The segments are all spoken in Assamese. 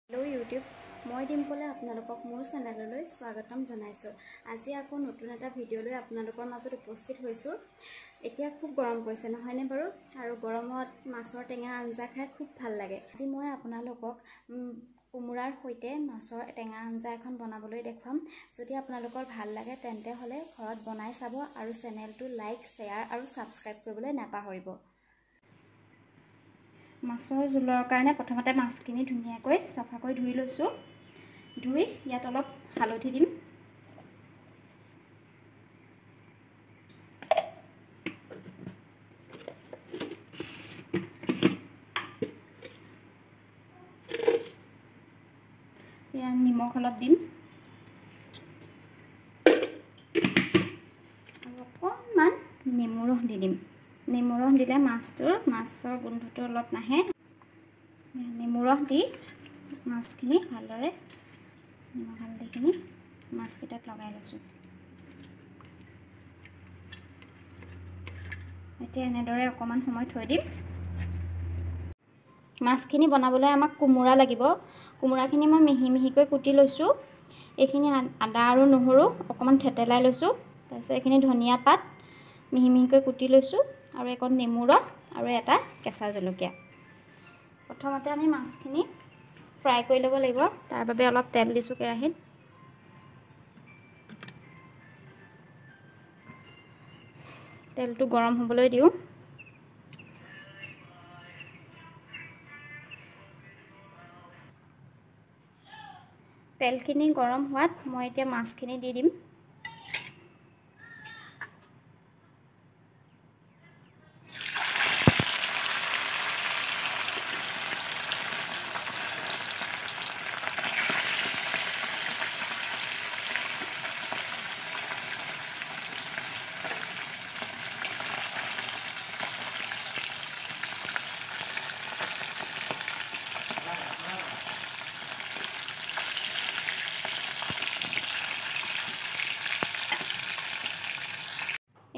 হেল্ল' ইউটিউব, মই ডিম্পলে আপোনালোকক মোৰ চেনেললৈ স্বাগতম জনাইছোঁ। আজি আকৌ নতুন এটা ভিডিঅ' লৈ আপোনালোকৰ মাজত উপস্থিত হৈছোঁ। এতিয়া খুব গৰম পৰিছে নহয়নে বাৰু? আৰু গৰমত মাছৰ টেঙা আঞ্জা খাই খুব ভাল লাগে। আজি মই আপোনালোকক কোমোৰাৰ সৈতে মাছৰ টেঙা আঞ্জা এখন বনাবলৈ দেখুৱাম। যদি আপোনালোকৰ ভাল লাগে তেন্তে হ'লে ঘৰত বনাই চাব আৰু চেনেলটো লাইক, শ্বেয়াৰ আৰু ছাবস্ক্ৰাইব কৰিবলৈ নাপাহৰিব। মাছৰ জোলৰ কাৰণে প্ৰথমতে মাছখিনি ধুনীয়াকৈ চাফাকৈ ধুই লৈছোঁ। ধুই ইয়াত অলপ হালধি দিম। ইয়াত নিমখ অলপ দিম আৰু অকণমান নেমু ৰস দি দিম। নেমু ৰস দিলে মাছৰ গোন্ধটো অলপ নাহে। নেমু ৰস দি মাছখিনি ভালদৰে নিমখ হালধিখিনি মাছকেইটাত লগাই লৈছোঁ। এতিয়া এনেদৰে অকণমান সময় থৈ দিম। মাছখিনি বনাবলৈ আমাক কোমোৰা লাগিব। কোমোৰাখিনি মই মিহি মিহিকৈ কুটি লৈছোঁ। এইখিনি আদা আৰু নহৰু অকণমান থেতেলাই লৈছোঁ। তাৰপিছত এইখিনি ধনিয়া পাত মিহি মিহিকৈ কুটি লৈছোঁ আৰু অকণ নেমু ৰস আৰু এটা কেঁচা জলকীয়া। প্ৰথমতে আমি মাছখিনি ফ্ৰাই কৰি ল'ব লাগিব। তাৰ বাবে অলপ তেল দিছোঁ কেৰাহীত। তেলটো গৰম হ'বলৈ দিওঁ। তেলখিনি গৰম হোৱাত মই এতিয়া মাছখিনি দি দিম।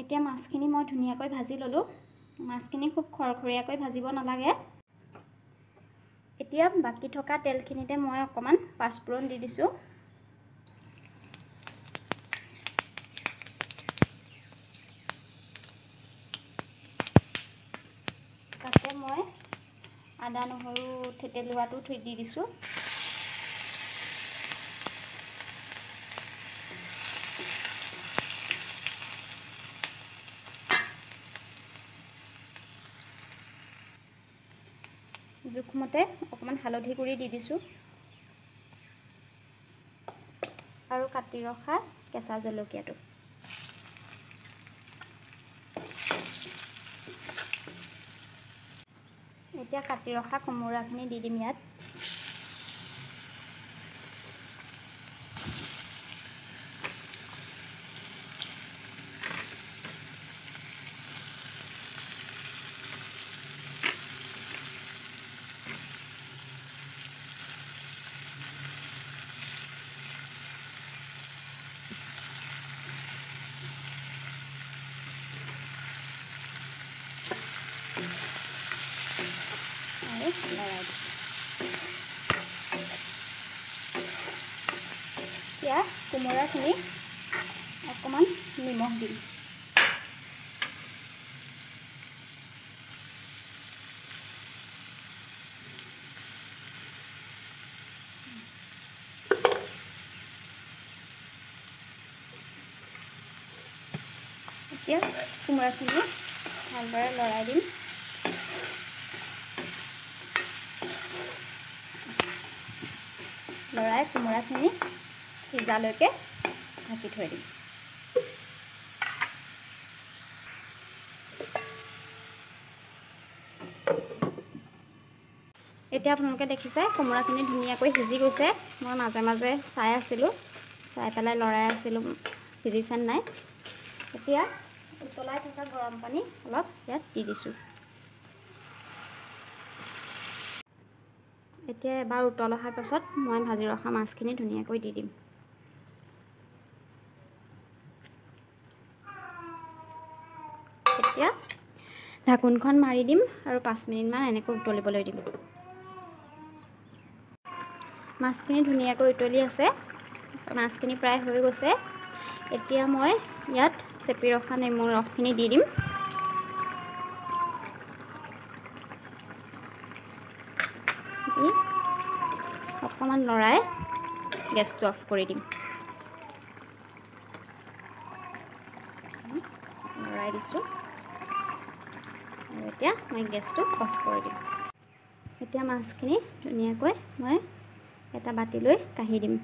এতিয়া মাছখিনি মই ধুনীয়াকৈ ভাজি ল'লোঁ। মাছখিনি খুব খৰখৰীয়াকৈ ভাজিব নালাগে। এতিয়া বাকী থকা তেলখিনিতে মই অকণমান পাঁচফোৰণ দি দিছোঁ। তাতে মই আদা নহৰু থেতেলোৱাটো দি দিছোঁ। জোখমতে অকণমান হালধি গুড়ি দি দিছোঁ আৰু কাটি ৰখা কেঁচা জলকীয়াটো। এতিয়া কাটি ৰখা কোমোৰাখিনি দি দিম ইয়াত। এতিয়া কোমোৰাখিনি অকণমান নিমখ দিম। এতিয়া কোমোৰাখিনি ভালদৰে লৰাই দিম। লৰাই কোমোৰাখিনি সিজালৈকে ঢাকি থৈ দিম। এতিয়া আপোনালোকে দেখিছে কোমোৰাখিনি ধুনীয়াকৈ সিজি গৈছে। মই মাজে মাজে চাই আছিলোঁ, চাই পেলাই লৰাই আছিলোঁ সিজিছেনে নাই। এতিয়া উতলাই থকা গৰম পানী অলপ ইয়াত দি দিছোঁ। এতিয়া এবাৰ উতল অহাৰ পাছত মই ভাজি ৰখা মাছখিনি ধুনীয়াকৈ দি দিম। এতিয়া ঢাকোনখন মাৰি দিম আৰু 5 মিনিটমান এনেকৈ উতলিবলৈ দিম। মাছখিনি ধুনীয়াকৈ উতলি আছে, মাছখিনি প্ৰায় হৈ গৈছে। এতিয়া মই ইয়াত চেপি ৰখা নেমুৰ ৰসখিনি দি দিম। অকণমান লৰাই গেছটো অফ কৰি দিম। লৰাই দিছোঁ আৰু এতিয়া মই গেছটো অফ কৰি দিম। এতিয়া মাছখিনি ধুনীয়াকৈ মই এটা বাতিলৈ কাঢ়ি দিম।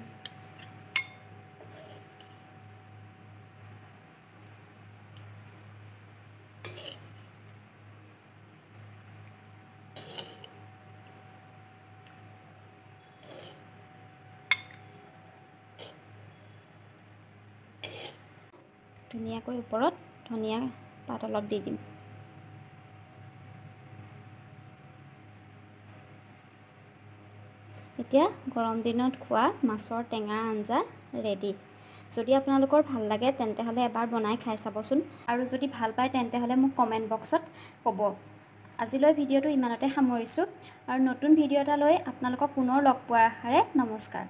ধুনীয়াকৈ ওপৰত ধনিয়া পাত অলপ দি দিম। এতিয়া গৰম দিনত খোৱা মাছৰ টেঙাৰ আঞ্জা ৰেডি। যদি আপোনালোকৰ ভাল লাগে তেন্তে হ'লে এবাৰ বনাই খাই চাবচোন, আৰু যদি ভাল পায় তেন্তে হ'লে মোক কমেণ্ট বক্সত ক'ব। আজিলৈ ভিডিঅ'টো ইমানতে সামৰিছোঁ, আৰু নতুন ভিডিঅ' এটা লৈ আপোনালোকক পুনৰ লগ পোৱাৰ আশাৰে নমস্কাৰ।